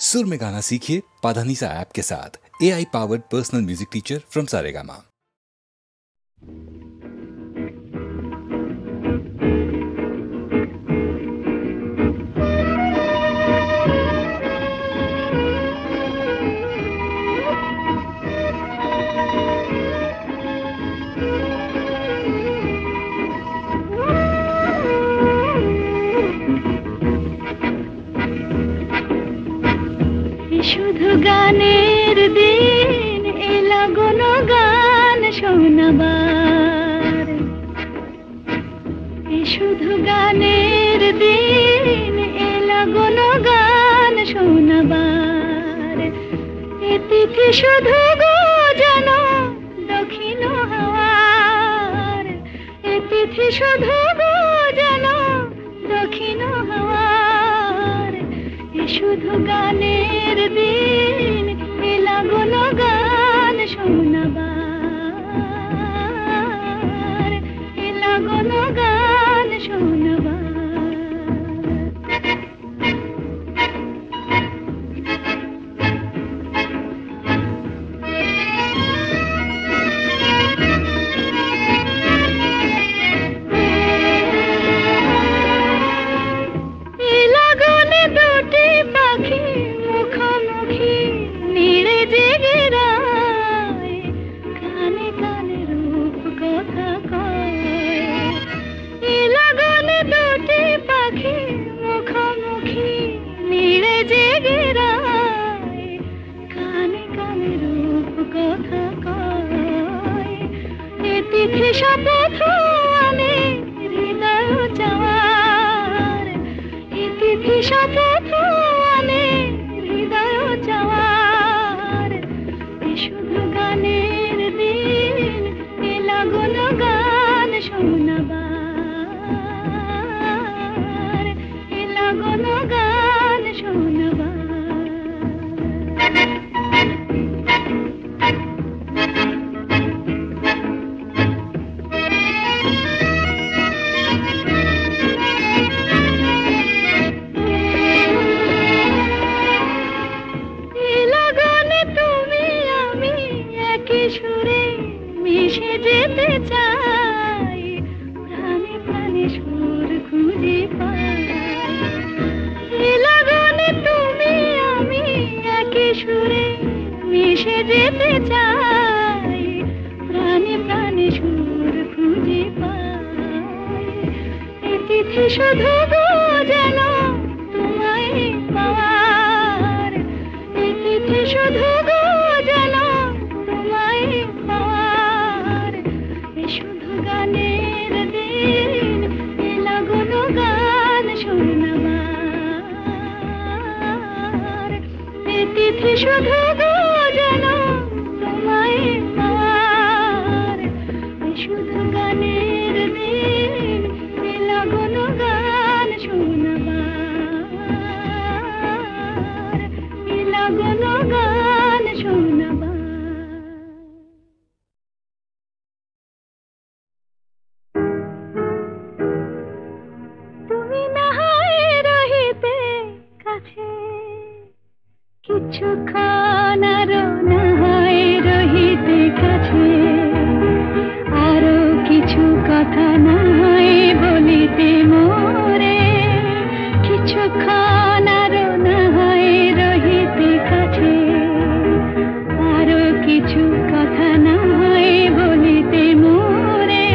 सुर में गाना सीखिए पाधानीसा ऐप के साथ। AI powered personal music teacher from Saregama. শুধু গানের দিন এলা কোনো গান শোনাবার, শুধু গানের দিন এলা কোনো গান শোনাবার। এ তিথি শুধু গো যেন দক্ষিণ হাওয়ার, এ তিথি শুধু গো যেন দক্ষিণ হাওয়ার। শুধু গানের দিন এলা কোনো গান শোনাবার, এলা কোনো গান শোনাবার। শপথ আনে হৃদয় চাওয়ার, এ তিথি শপথ আনে হৃদয় চাওয়ার। শুধু গানের দিন এলা কোনো গান শোনাবার, এলা কোনো গান শোনাবার। সুরে মিশে যেতে চাই, প্রাণে প্রাণে সুর খুঁজে পাই। লগনে তুমি আমি একই সুরে মিশে যেতে চাই, প্রাণে প্রাণে সুর খুঁজে পাই। এ তিথি শুধু গো যেন তোমায় পাওয়ার, এ তিথি শুধু গো যেন পাওয়ার। শুধু গানের দিন এলা কোনো গান শোনাবার, এ তিথি শুধু গো যেন তোমায় পাওয়ার। শুধু গানের দিন এলা কোনো গান শোনাবার, এলা কোনো গান শোনাবার। কিছুক্ষণ আরো না হয় রহিতে কাছে, আরো কিছু কথা না হয় বলিতে মোরে। কিছুক্ষণ আরো না হয় রহিতে কাছে, আরো কিছু কথা না হয় বলিতে মোরে।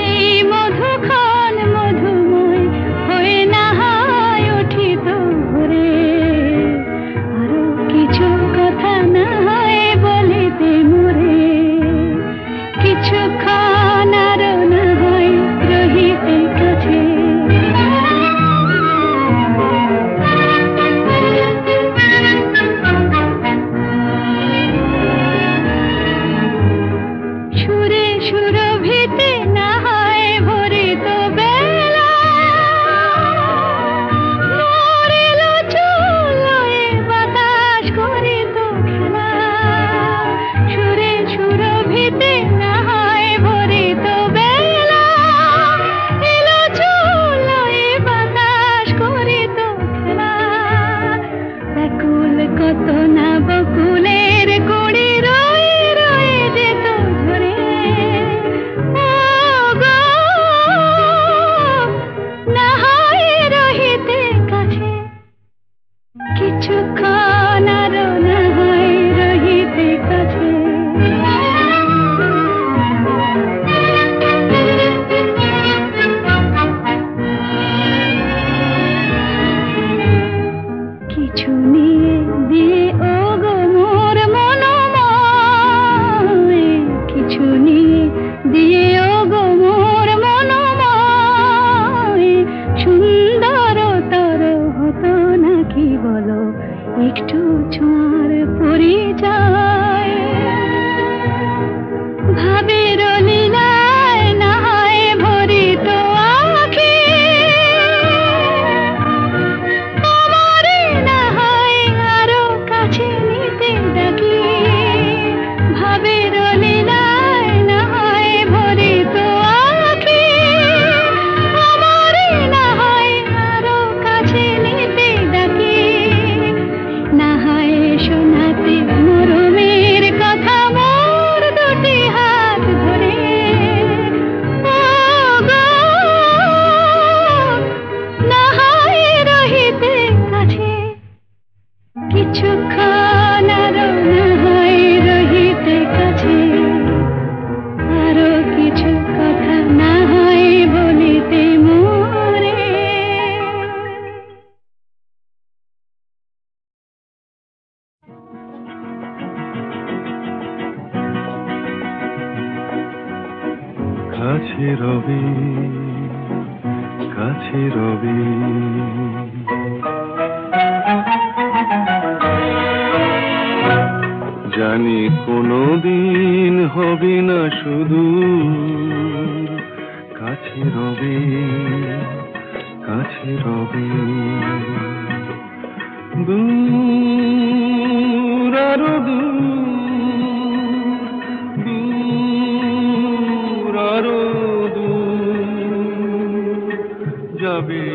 এই মধুক্ষণ মধুময় হয়ে না হয় উঠিত ভোরে, কিছু কথা হতো না বকুলের কুড়ি রয়ে রয়ে যেত ঝরে ও গো না হয় রহিতে কাছে কিছুক্ষণ আরো না হয় রহিতে কাছে কিছু নিয়ে দিয়ে ও গো মোর মনোময় কিছু নিয়ে দিয়ে ও গো মোর মনোময় সুন্দরতর হতো নাকি বলো একটু ছোঁয়ার পরিচয় ভাবের লীলায় না হয় ভরিত আঁখি আমারে না হয় আরো কাছে নিতে ডাকি ভাবের লীলায় না হয় ভরিত আঁখি আমারে না হয় আরো কাছে নিতে ডাকি না হয় শোনাতে মরমের কথা মোর দুটি হাত ধরে ও গো না হয় রহিতে কাছে কিছুক্ষণ আরো না হয় রহিতে কাছে আরো কিছু কথা না হয় বলিতে মোরে কাছে রবি কাছে রবি জানি কোনোদিন হবে না শুধু কাছে রবি কাছে রবি দূর আরো দূর আরো দূর যাবে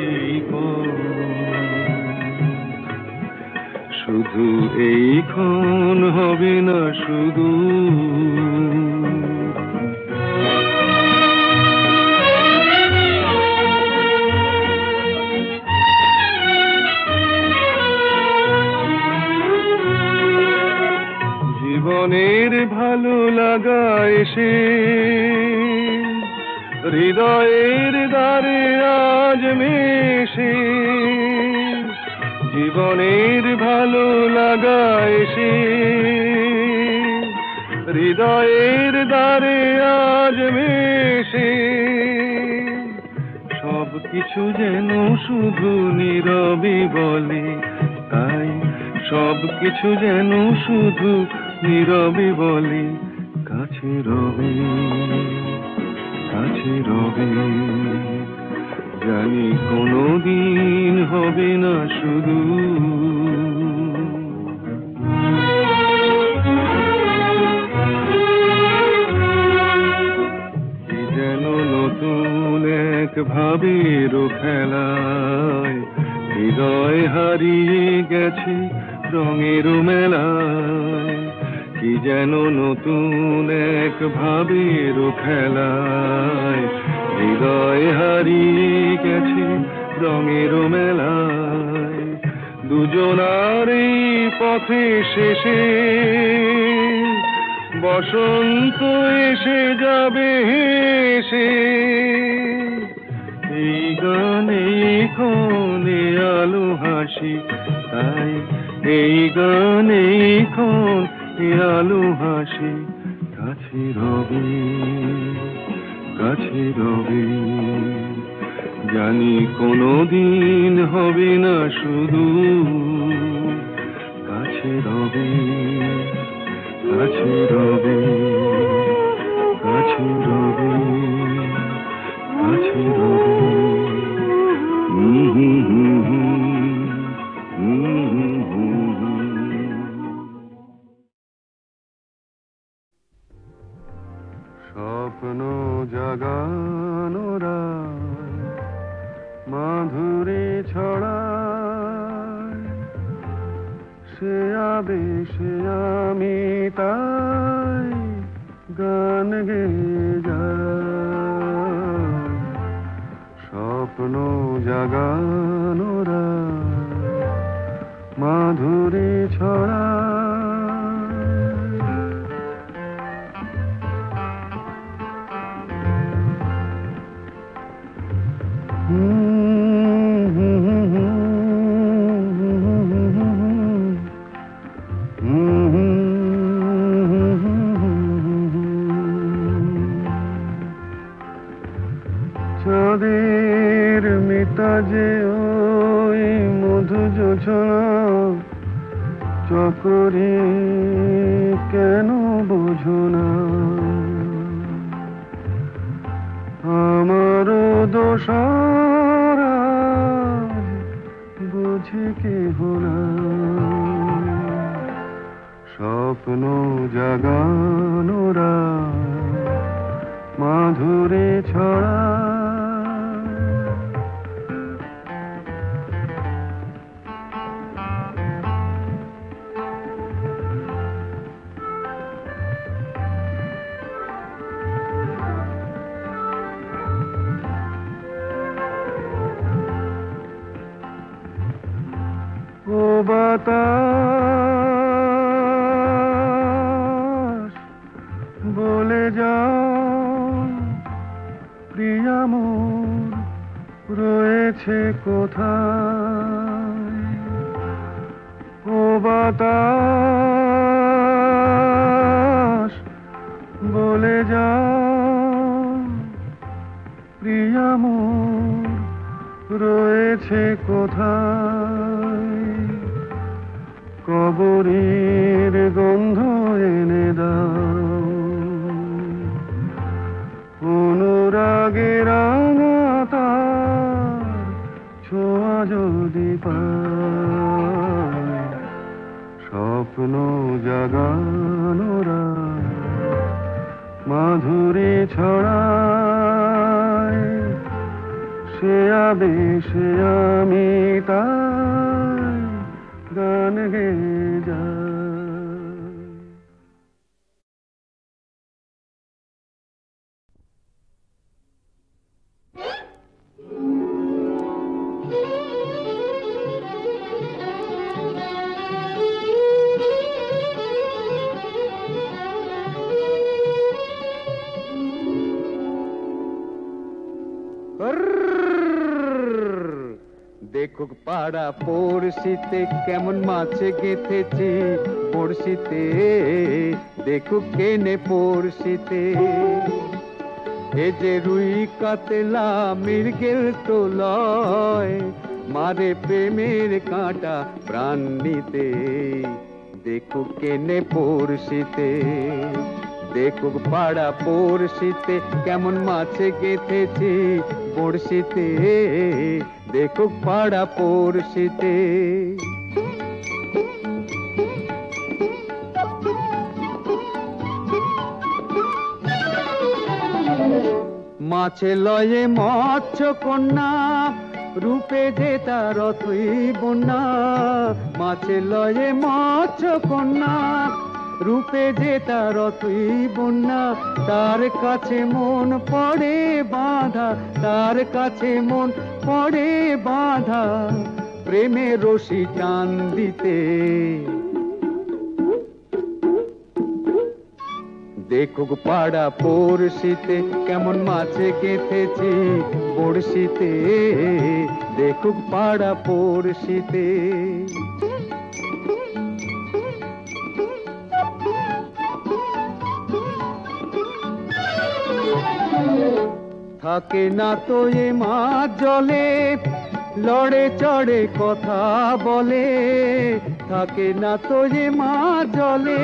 শুধু এইক্ষণ হবে না শুধু জীবনের ভালো লাগা এসে হৃদয়ের দ্বারে আজ মেশে জীবনের ভালো লাগা এসে হৃদয়ের দ্বারে আজ মেশে সব কিছু যেন শুধু নীরবে বলে তাই সব কিছু যেন শুধু নীরবে বলে কাছে রবি কাছে রবি জানি কোনোদিন হবে না শুধু কি যেন নতুন এক ভাবের খেলায় হৃদয় হারিয়ে গেছে রঙের মেলায় কি যেন নতুন এক ভাবের খেলায় হৃদয় হারিয়ে গেছে রঙের মেলায় দুজনার এই পথে শেষে বসন্ত এসে যাবে হেসে এই গানে ক্ষণে আলো হাসি তাই এই গানে ক্ষণে আলো হাসি কাছে রবি কাছে রবি জানি কোনোদিন হবে না শুধু কাছে রবি কাছে রবি কাছে রবি কাছে রবি স্বপ্ন জাগানোরা মাধুরী ছড়ায় সে আবেশে আমি তাই গান গেয়ে যাই, স্বপ্ন জাগানোরা মাধুরী ছড়া। চাঁদের মিতা যে ওই মধু জোছনা চকরি কেন বোঝো না, আমারও দোষারা বুঝে কেহ না, স্বপ্ন জাগানোরা মাধুরী ছড়া। ও বাতাস বলে যাও প্রিয়া মোর রয়েছে কোথায়, ও বাতাস বলে যাও প্রিয়া মোর রয়েছে কোথায়, কবরের গন্ধ এনে দাও, অনুরাগে রাঙা তার ছোঁয়া যদি পায়, স্বপ্ন জাগানোরা মাধুরী ছড়ায়, সে আবেশে আমি তাই গান গেয়ে যাই। দেখুক পাড়া পড়শিতে কেমন মাছে গেঁথেছি পড়শিতে, দেখুক কেনে পড়শিতে, এ যে রুই কাতলা মৃগেল তো লয়, মারে প্রেমের কাঁটা প্রাণ নিতে, দেখুক কেনে পড়শিতে, দেখুক পাড়া পড়শিতে কেমন মাছে গেঁথেছি পড়শিতে, দেখুক পাড়া পড়শিতে। মাছে লয়ে মৎস্য কন্যা রূপে যে তার অথই বন্যা, মাছে লয়ে মৎস্য কন্যা রূপে যে তার অথই বন্যা, তার কাছে মন পড়ে বাঁধা, তার কাছে মন পড়ে বাঁধা, প্রেমে রশি টান দিতে, দেখুক পাড়া পড়শিতে কেমন মাছে গেঁথেছি পড়শিতে, দেখুক পাড়া পড়শিতে। থাকে না তো এ মাছ জলে লড়ে চড়ে কথা বলে, থাকে না তো এ মাছ জলে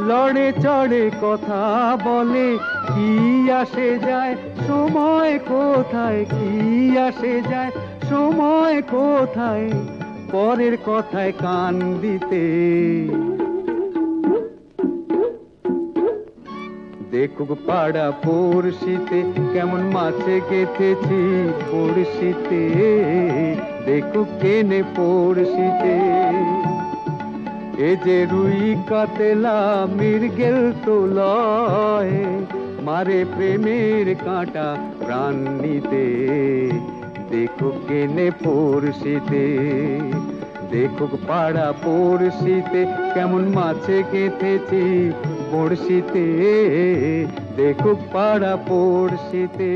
লড়ে চড়ে কথা বলে, কি আসে যায় সময় কোথায়, কি আসে যায় সময় কোথায়, পরের কথায় কান দিতে, দেখুক পাড়া পড়শিতে কেমন মাছে গেঁথেছি পড়শিতে, দেখুক কেনে পড়শিতে। এ যে রুই কাতলা মৃগেল তো লয়, মারে প্রেমের কাঁটা প্রাণ নিতে। দেখুক কেনে পড়শিতে, দেখুক পাড়া পড়শিতে, কেমন মাছে গেঁথেছি বড়শিতে। দেখুক পাড়া পড়শিতে।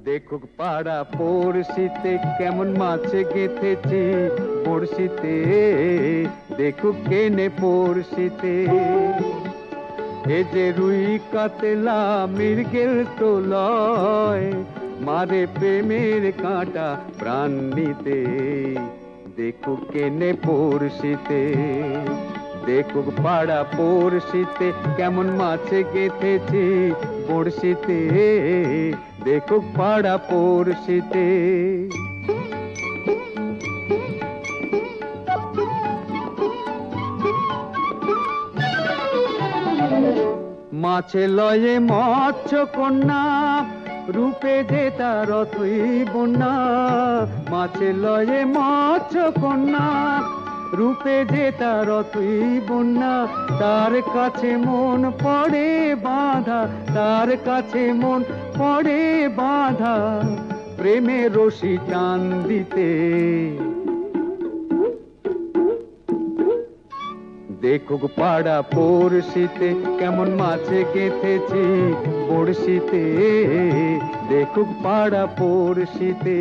দেখুক পাড়া পড়শিতে, কেমন মাছে গেঁথেছি বড়শিতে। দেখুক কেনে পড়শিতে, এ যে রুই কাতলা মৃগেল তো লয়, মারে প্রেমের কাঁটা প্রাণ নিতে। দেখুক কেনে পড়শিতে, দেখুক পাড়া পড়শিতে, কেমন মাছে গেঁথেছি বড়শিতে। দেখুক পাড়া পড়শিতে। মাছে লয়ে মৎস্য কন্যা, রূপে যে তার অথই বন্যা। মাছে লয়ে মৎস্য কন্যা, রূপে যে তার অথই বন্যা। তার কাছে মন পড়ে বাঁধা, তার কাছে মন পড়ে বাঁধা, প্রেমের রশি টান দিতে। দেখুক পাড়া পড়শিতে, কেমন মাছে গেঁথেছি বড়শিতে। দেখুক পাড়া পড়শিতে।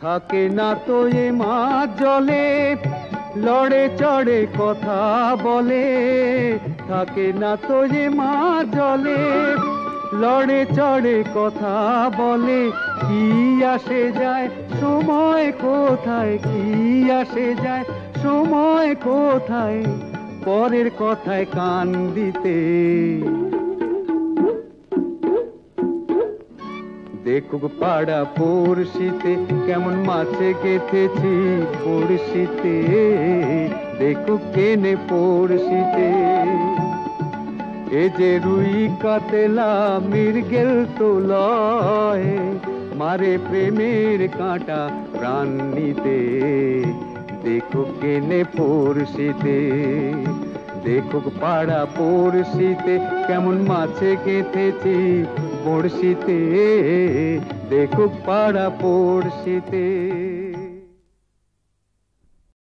থাকে না তো এ মাছ জলে, লড়ে চড়ে কথা বলে। থাকে না তো এ মাছ জলে, লড়ে চড়ে কথা বলে। কি আসে যায় সময় কোথায়, কি আসে যায় সময় কোথায়, পরের কথায় কান দিতে। দেখুক পাড়া পড়শিতে, কেমন মাছে গেঁথেছি বড়শিতে। দেখুক কেনে পড়শিতে, এ যে রুই কাতলা মৃগেল তো লয়, মারে প্রেমের কাঁটা প্রাণ নিতে। দেখুক কেনে পড়শিতে, দেখুক পাড়া পড়শিতে, কেমন মাছে গেঁথেছি বড়শিতে। দেখুক পাড়া পড়শিতে।